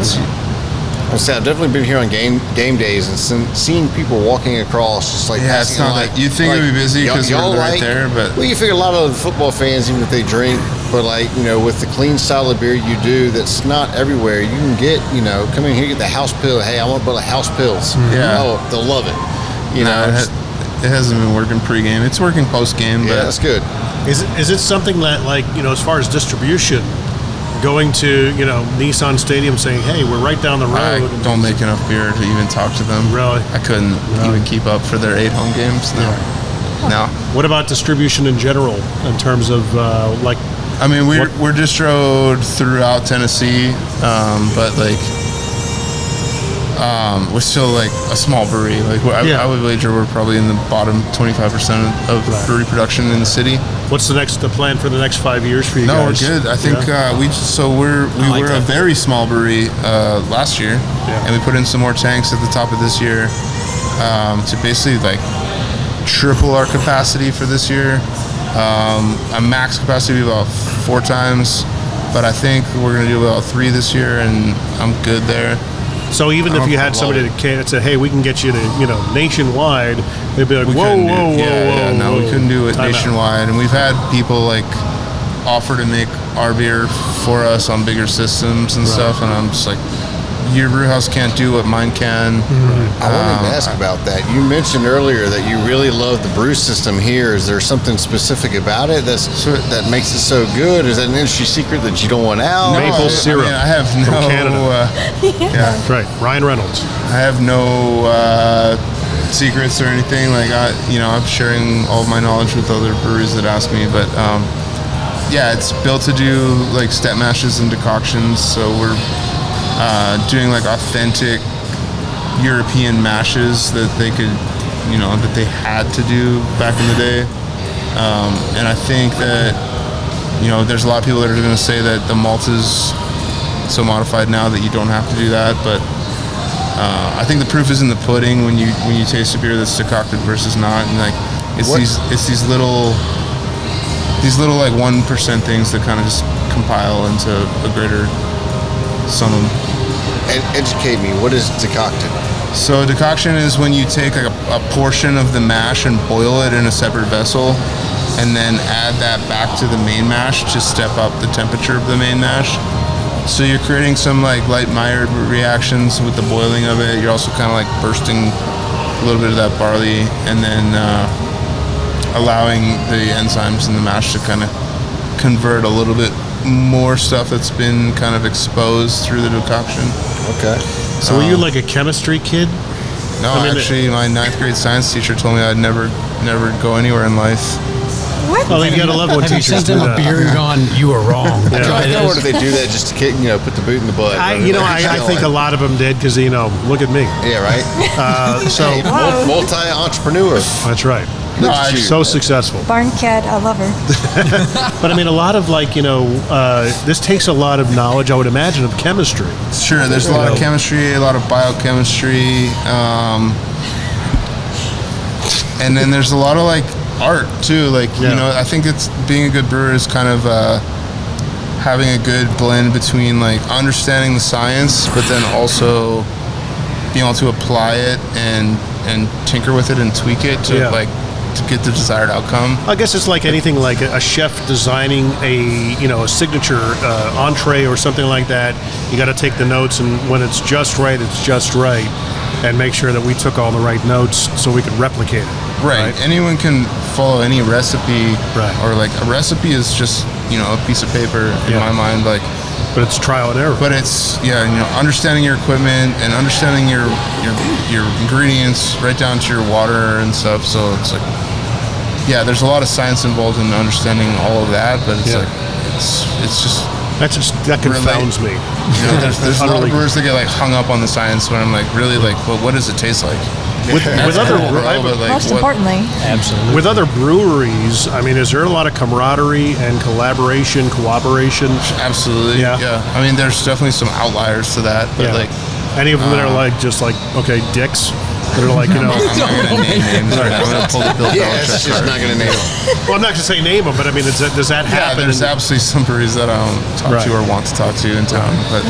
S3: I've definitely been here on game days and seeing people walking across, just like
S5: it's not that you'd think it would be busy because we're right there. But
S3: you figure a lot of the football fans, even if they drink, But like, with the clean style of beer you do, that's not everywhere. You can get, come in here, get the house pill. Hey, I want a bottle of house pills.
S5: Yeah.
S3: Oh, they'll love it.
S5: It hasn't been working pre-game. It's working post-game,
S3: Yeah,
S5: but
S3: that's good.
S4: Is it something that, like, as far as distribution, going to, Nissan Stadium saying, hey, we're right down the road?
S5: I don't make enough beer to even talk to them.
S4: Really?
S5: I couldn't even keep up for their 8 home games. No.
S4: What about distribution in general in terms of,
S5: I mean, we're distroed throughout Tennessee, but like, we're still like a small brewery. Like, I would wager we're probably in the bottom 25% of brewery production in the city.
S4: What's the plan for the next 5 years for you
S5: No,
S4: guys?
S5: we're good. I think we were a very small brewery last year, and we put in some more tanks at the top of this year to basically like triple our capacity for this year. A max capacity about 4 times, but I think we're going to do about 3 this year, and I'm good there.
S4: So even if you had somebody that said, hey, we can get you to, nationwide, they'd be like, whoa.
S5: No, we couldn't do it nationwide. And we've had people like offer to make our beer for us on bigger systems and stuff, and I'm just like, your brew house can't do what mine can.
S3: I wanted to ask about that. You mentioned earlier that you really love the brew system here. Is there something specific about it that makes it so good? Is that an industry secret that you don't want out?
S4: Maple syrup.
S5: I have no.
S4: From Canada. Right. Ryan Reynolds.
S5: I have no secrets or anything. Like, I'm sharing all of my knowledge with other breweries that ask me. But it's built to do like step mashes and decoctions. So we're doing like authentic European mashes that they could, that they had to do back in the day. And I think that, there's a lot of people that are going to say that the malt is so modified now that you don't have to do that. But I think the proof is in the pudding when you taste a beer that's decocted versus not. And like, it's these little like 1% things that kind of just compile into a greater summum.
S3: Educate me. What is decocted?
S5: So a decoction is when you take like a portion of the mash and boil it in a separate vessel, and then add that back to the main mash to step up the temperature of the main mash. So you're creating some like light Maillard reactions with the boiling of it. You're also kind of like bursting a little bit of that barley, and then allowing the enzymes in the mash to kind of convert a little bit more stuff that's been kind of exposed through the decoction.
S3: Okay.
S4: So were you like a chemistry kid?
S5: No, actually, my 9th grade science teacher told me I'd never go anywhere in life.
S2: What?
S4: Oh, you gotta love when
S1: Have you
S4: teachers
S1: sent
S4: do
S1: them a
S4: that.
S1: beer and gone, you were wrong?
S3: Or do they do that just to put the boot in the butt?
S4: I think a lot of them did because, look at me.
S3: Yeah, right?
S4: So
S3: multi-entrepreneur.
S4: that's right.
S3: Look at you.
S4: So successful.
S2: Barn cat, I love her.
S4: But I mean, a lot of this takes a lot of knowledge, I would imagine, of chemistry.
S5: Sure, there's a lot of chemistry, a lot of biochemistry, and then there's a lot of like art too. Like, I think it's being a good brewer is kind of having a good blend between like understanding the science, but then also being able to apply it and tinker with it and tweak it to to get the desired outcome.
S4: I guess it's like anything, like a chef designing a signature entree or something like that. You got to take the notes, and when it's just right, and make sure that we took all the right notes so we could replicate it.
S5: Right. Anyone can follow any recipe.
S4: Right.
S5: Or like a recipe is just a piece of paper in my mind. Like,
S4: but it's trial and error.
S5: But it's understanding your equipment and understanding your ingredients right down to your water and stuff. So it's like, there's a lot of science involved in understanding all of that. But it's it's just
S4: that confounds me.
S5: There's a lot of brewers that get like hung up on the science when I'm like, really, like, well, what does it taste like?
S4: With other
S2: Most importantly,
S1: Absolutely.
S4: with other breweries, I mean, is there a lot of camaraderie and collaboration, cooperation?
S5: Absolutely.
S4: Yeah.
S5: I mean, there's definitely some outliers to that, but like
S4: any of them that are like just like, okay, dicks. that are like,
S5: I'm not going to name names right now. I'm going to pull the Bill
S3: Yeah,
S5: Belichick
S3: it's just
S5: card.
S3: not going to name them.
S4: well, I'm not going to say name them, but I mean, does that
S5: Yeah,
S4: happen?
S5: there's absolutely some breweries that I don't talk
S4: Right.
S5: to or want to talk to in town. But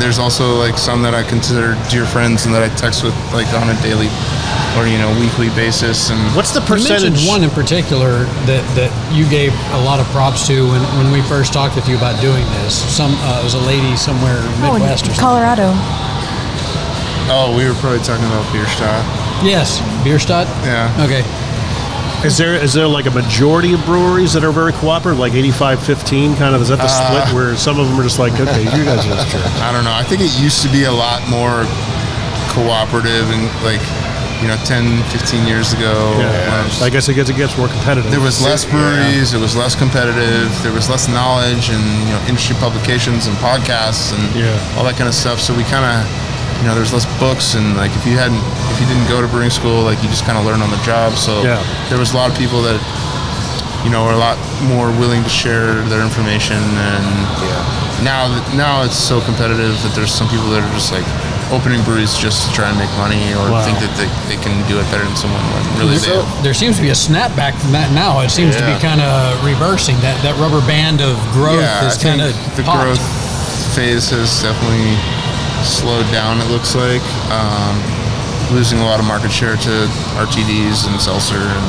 S5: there's also like some that I consider dear friends and that I text with like on a daily or weekly basis. And
S4: What's the
S1: You
S4: percentage?
S1: mentioned one in particular that you gave a lot of props to when we first talked with you about doing this. It was a lady somewhere Midwest or something.
S2: Colorado.
S5: oh, we were probably talking about Bierstadt.
S1: Yes, Bierstadt.
S5: Yeah.
S1: Okay.
S4: Is there like a majority of breweries that are very cooperative, like 85-15 kind of? Is that the split where some of them are just like, okay, you guys are just jerks?
S5: I don't know. I think it used to be a lot more cooperative and like 10, 15 years ago.
S4: I guess it gets more competitive.
S5: There was less breweries. It was less competitive. There was less knowledge and industry publications and podcasts and all that kind of stuff. So we kind of there's less books and like if you didn't go to brewing school, like you just kind of learn on the job. So there was a lot of people that were a lot more willing to share their information. And now it's so competitive that there's some people that are just like opening breweries just to try and make money or think that they can do it better than someone when really
S1: There seems to be a snapback from that now. It seems to be kind of reversing. That rubber band of growth is kind of
S5: the growth phase has definitely slowed down. It looks like losing a lot of market share to RTDs and seltzer, and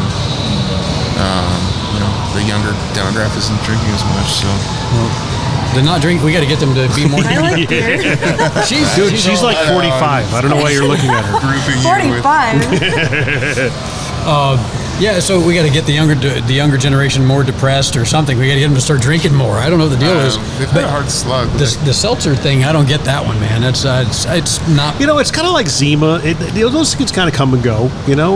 S5: the younger demographic isn't drinking as much. So.
S1: They're not drink. We got to get them to be more.
S2: I like beer.
S4: She's like 45. I don't know why you're looking at her.
S5: Grouping you with
S2: 45.
S1: Yeah, so we got to get the younger generation more depressed or something. We got to get them to start drinking more. I don't know what the deal is.
S5: They've had a hard slug.
S1: The seltzer thing, I don't get that one, man. It's not.
S4: It's kind of like Zima. Those things kind of come and go.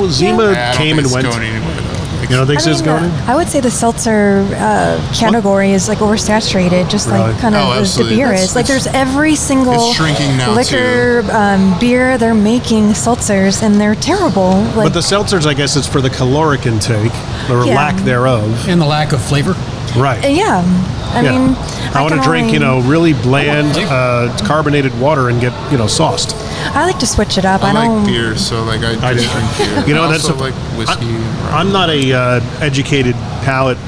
S4: Zima
S5: I don't
S4: came
S5: think
S4: and
S5: it's
S4: went.
S5: going anywhere, though.
S4: You don't think it's going?
S2: I would say the seltzer category is like oversaturated, just
S4: Really?
S2: like kind of the
S5: absolutely.
S2: beer
S5: That's-
S2: is. Like there's every single
S5: it's shrinking now,
S2: liquor, beer they're making seltzers, and they're terrible. Like,
S4: But the seltzers, I guess, it's for the caloric intake or
S2: Yeah.
S4: lack thereof.
S1: And the lack of flavor.
S4: Right.
S2: yeah, I mean,
S4: I want to
S2: can
S4: drink,
S2: only-
S4: really bland carbonated water and get, sauced.
S2: I like to switch it up.
S5: I
S2: I
S5: like
S2: don't.
S5: beer, so like I
S4: I
S5: just
S4: do.
S5: drink beer. I
S4: That's
S5: also like whiskey.
S4: I'm not a educated palate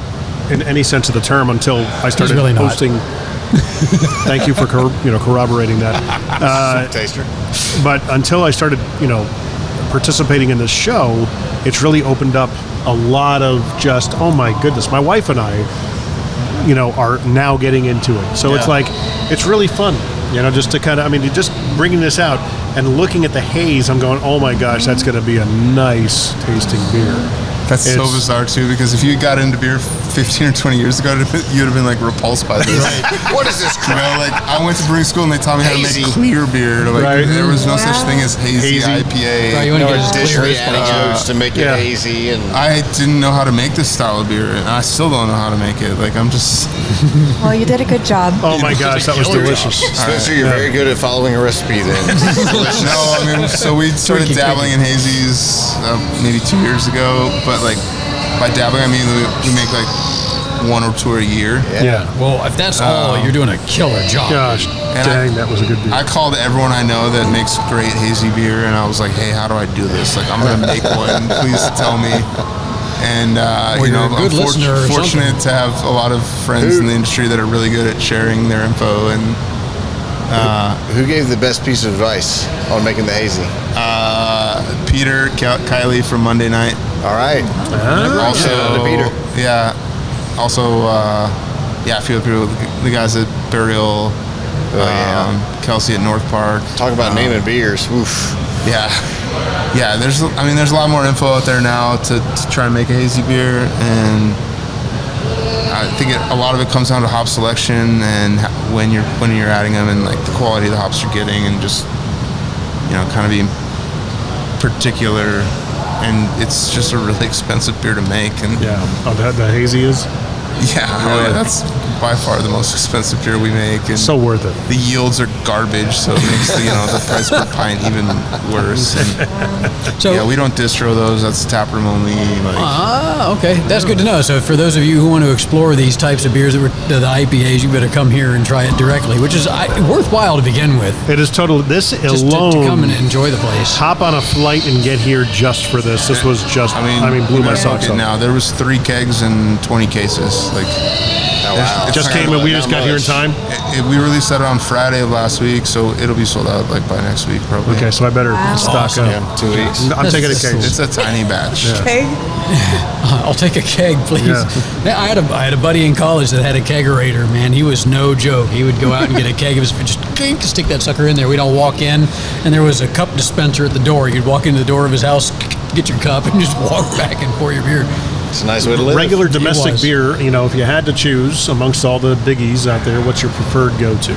S4: in any sense of the term until I started
S1: really not.
S4: hosting. Thank you for corroborating that.
S3: Taster.
S4: But until I started, participating in this show, it's really opened up a lot of just, oh my goodness, my wife and I, are now getting into it. So it's like, it's really fun, just to kind of, just bringing this out and looking at the haze, I'm going, oh my gosh, that's going to be a nice tasting beer.
S5: That's so
S4: It's-
S5: bizarre too, because if you got into beer 15 or 20 years ago, you'd have been like repulsed by this.
S3: What is this crap?
S5: Like I went to brewing school and they taught me how to
S3: Hazy.
S5: make clear beer. Like
S4: Right.
S5: there was no such thing as hazy,
S4: Hazy.
S5: IPA.
S1: Right, you want to get as clear
S3: Additionally,
S1: as
S3: adding
S1: possible.
S3: notes to make it
S4: Yeah.
S3: hazy and
S5: I didn't know how to make this style of beer, and I still don't know how to make it. Like I'm just
S2: Well, you did a good job.
S4: Oh my gosh, that was
S1: killer
S4: delicious.
S3: Spencer, you're very good at following a recipe then.
S5: no. So we started dabbling in hazies maybe 2 years ago, but like by dabbling I mean we make like 1 or 2 a year.
S4: Yeah.
S1: Well, if that's all, you're doing a killer job.
S4: Gosh,
S5: And
S4: dang, that was a good beer.
S5: I called everyone I know that makes great hazy beer, and I was like, "Hey, how do I do this? Like, I'm gonna make one. Please tell me." And
S1: Well, you're a
S5: I'm
S1: good listener or
S5: fortunate to have a lot of friends in the industry that are really good at sharing their info. And
S3: Who gave the best piece of advice on making the hazy?
S5: Peter Kiley from Monday Night.
S3: All right.
S5: Also,
S3: Shout out to Peter.
S5: Yeah. Also, a few other people. The guys at Burial. Kelsey at North Park.
S3: Talk about naming beers. Oof.
S5: Yeah. There's a lot more info out there now to try and make a hazy beer, and I think a lot of it comes down to hop selection and when you're adding them, and like the quality of the hops you're getting, and just kind of being particular. And it's just a really expensive beer to make, and
S4: Yeah. Oh, the hazy is?
S5: yeah, that's by far the most expensive beer we make, and
S4: So worth it.
S5: the yields are garbage, so it makes the price per pint even worse. And,
S1: So,
S5: yeah, we don't distro those. That's taproom only.
S1: okay, that's good to know. So for those of you who want to explore these types of beers that were the IPAs, you better come here and try it directly, which is worthwhile to begin with.
S4: It is total. This
S1: Just
S4: alone.
S1: to come and enjoy the place.
S4: Hop on a flight and get here just for this. This was just. Blew my socks off.
S5: Now there was 3 kegs and 20 cases. Like,
S3: wow.
S5: it's
S4: Just
S5: not
S4: came
S5: gonna-
S4: and we just got here in time.
S5: we released that on Friday of last week, so it'll be sold out like by next week probably.
S4: Okay, so I better stock
S1: Awesome.
S4: up.
S3: Yeah, 2 weeks.
S4: I'm taking a case.
S5: It's a tiny batch.
S2: Okay.
S1: I'll take a keg, please.
S4: Yeah.
S1: I had a buddy in college that had a kegerator. Man, he was no joke. He would go out and get a keg. It was just stick that sucker in there. We'd all walk in, and there was a cup dispenser at the door. You'd walk into the door of his house, get your cup, and just walk back and pour your beer.
S3: It's a nice way to live.
S4: Regular domestic
S1: was.
S4: beer, if you had to choose amongst all the biggies out there, what's your preferred go-to?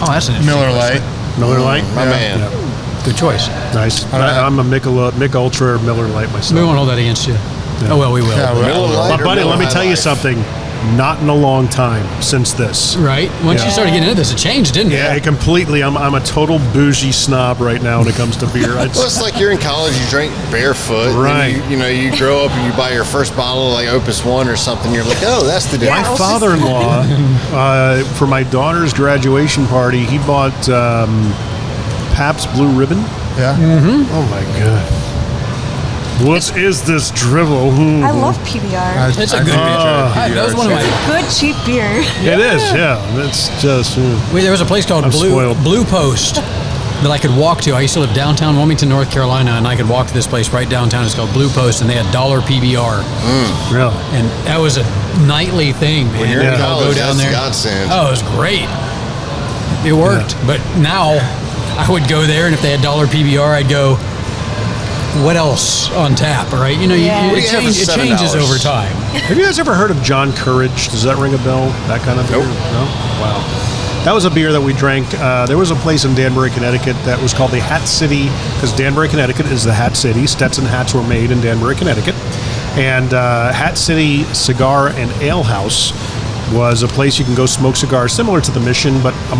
S1: Oh, that's an interesting
S5: Miller
S1: question.
S5: Light.
S4: Miller Lite?
S3: My man.
S4: Yeah.
S1: Good choice.
S4: Nice. I'm a Mick Ultra or Miller Lite
S1: We
S4: myself.
S1: won't hold that against you. Oh, well, we will.
S5: Yeah,
S1: but-
S3: Miller Lite
S4: But
S3: or
S4: buddy,
S3: Miller
S4: let me
S3: High
S4: tell you
S3: Life?
S4: something. Not in a long time since this.
S1: Right? Once you started getting into this, it changed, didn't
S4: Yeah,
S1: it?
S4: completely. I'm a total bougie snob right now when it comes to beer.
S3: Well, it's like you're in college, you drink barefoot.
S4: Right.
S3: And you grow up and you buy your first bottle of like Opus One or something. You're like, oh, that's the difference.
S4: My father-in-law, for my daughter's graduation party, he bought Pabst Blue Ribbon.
S5: Yeah.
S4: Oh my god! What is this drivel?
S2: I love PBR.
S1: It's a good beer. That was one of my.
S2: Good cheap beer.
S4: It is, yeah. It's just.
S1: There was a place called
S4: I'm spoiled.
S1: Blue Post that I could walk to. I used to live downtown Wilmington, North Carolina, and I could walk to this place right downtown. It's called Blue Post, and they had $1 PBR.
S4: Really?
S1: And that was a nightly thing, man.
S3: When you're
S1: We'd
S3: in
S1: all
S3: college,
S1: go down
S3: that's
S1: there.
S3: a godsend.
S1: Oh, it was great. It worked. But now I would go there, and if they had $1 PBR, I'd go, what else on tap, right?
S2: Yeah.
S3: What do you have for
S1: It changes
S3: $7?
S1: over time.
S4: Have you guys ever heard of John Courage? Does that ring a bell? That kind of beer?
S3: Nope.
S4: No? Wow. That was a beer that we drank. There was a place in Danbury, Connecticut that was called the Hat City, because Danbury, Connecticut is the Hat City. Stetson hats were made in Danbury, Connecticut. And Hat City Cigar and Ale House was a place you can go smoke cigars, similar to the Mission, but a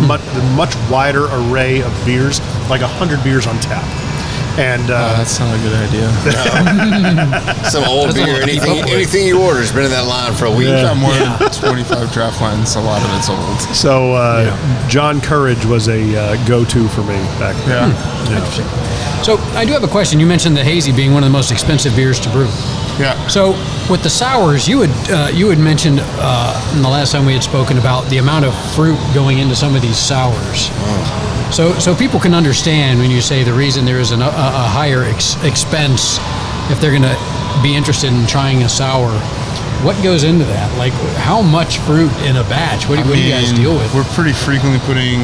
S4: much wider array of beers, like 100 beers on tap. And
S5: That's not a good idea.
S3: Some old
S1: That's not
S3: beer,
S1: what to keep up with.
S3: anything you order has been in that line for a week.
S5: We've got more than 25 draft lines. A lot of it's old.
S4: so John Courage was a go-to for me back then.
S1: Interesting. So I do have a question. You mentioned the hazy being one of the most expensive beers to brew.
S5: Yeah.
S1: So with the sours, you had mentioned in the last time we had spoken about the amount of fruit going into some of these sours. So people can understand when you say the reason there is a higher expense if they're going to be interested in trying a sour. What goes into that? Like how much fruit in a batch? What do you guys deal with?
S5: We're pretty frequently putting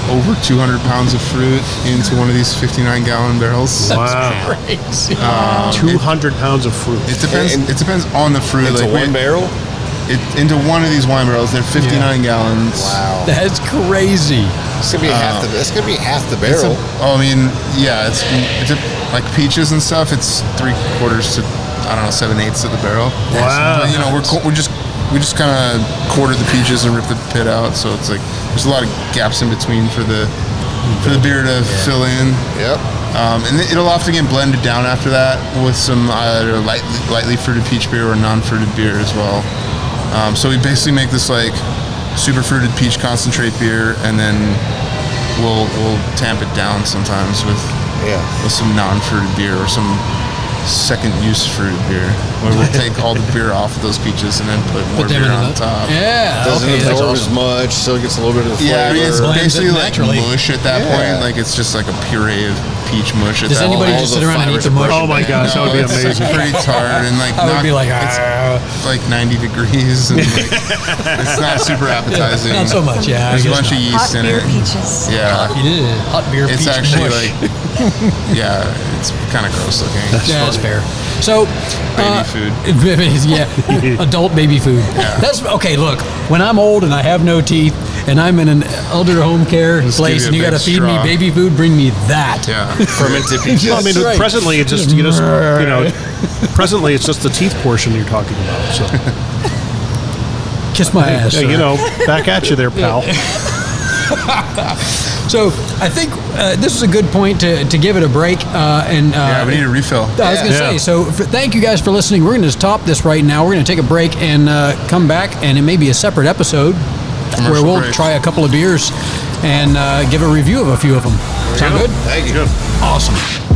S5: over 200 pounds of fruit into one of these 59-gallon barrels.
S4: Wow.
S1: Crazy.
S4: 200 pounds of fruit.
S5: It depends.
S3: And-
S5: It depends on the fruit.
S3: It's a one barrel?
S5: Into one of these wine barrels. They're 59 gallons.
S3: Wow.
S1: That's crazy.
S3: That's gonna be that's gonna be half the
S5: It's
S3: barrel.
S5: like peaches and stuff. It's 3/4 to 7/8 of the barrel.
S4: Wow.
S5: But, we just kind of quarter the peaches and rip the pit out. So it's like there's a lot of gaps in between for the beer to fill in.
S3: Yep.
S5: And it'll often get blended down after that with some either lightly fruited peach beer or non-fruited beer as well. So we basically make this like super fruited peach concentrate beer, and then we'll tamp it down sometimes with some non-fruited beer or some second use fruited beer, where we'll take all the beer off of those peaches and then put more
S1: them
S5: beer
S1: in
S5: on
S1: the-
S5: top.
S1: Yeah.
S3: Doesn't
S1: Okay, that's
S3: absorb
S1: awesome.
S3: as much, still gets a little bit of the flavor.
S5: Yeah, I mean, it's
S1: Blends it
S5: basically like
S1: naturally.
S5: mush at that
S3: Yeah.
S5: point. Like it's just like a puree of peach mush at
S1: Does
S5: that
S1: anybody
S5: point.
S1: just
S3: all
S1: sit
S3: the
S1: around and eat
S3: fibers
S1: the mush?
S3: are
S4: Oh my gosh, that would be
S5: it's
S4: amazing.
S5: pretty tart and like
S1: I would be like,
S5: it's like 90 degrees and like, it's not super appetizing.
S1: not so much. Yeah,
S5: There's
S1: I
S5: a
S1: guess
S5: bunch of
S1: not.
S5: yeast
S2: Hot
S5: in
S2: beer
S5: it.
S2: peaches.
S5: Yeah,
S1: You did it. Hot beer
S5: it's
S1: peach
S5: actually
S1: mush.
S5: like it's kind of gross looking.
S1: Yeah, that's fair. So,
S5: Baby food.
S1: yeah, adult baby food. That's okay. Look, when I'm old and I have no teeth, and I'm in an elder home care
S5: Just give
S1: place,
S5: you
S1: and
S5: a
S1: you got to
S5: big
S1: feed me
S5: straw.
S1: baby food, bring me that.
S5: Yeah.
S3: fermented peaches.
S4: Well, I mean,
S1: That's right.
S4: presently it's presently it's just the teeth portion you're talking about. So
S1: Kiss my ass.
S4: Yeah,
S1: sir.
S4: you know, back at you there, pal.
S1: So I think this is a good point to give it a break.
S5: Yeah, we need a refill.
S1: I was going to say, so thank you guys for listening. We're going to stop this right now. We're going to take a break and come back, and it may be a separate episode where we'll try a couple of beers and give a review of a few of them. Sound good?
S3: Thank you.
S4: Good.
S1: Awesome.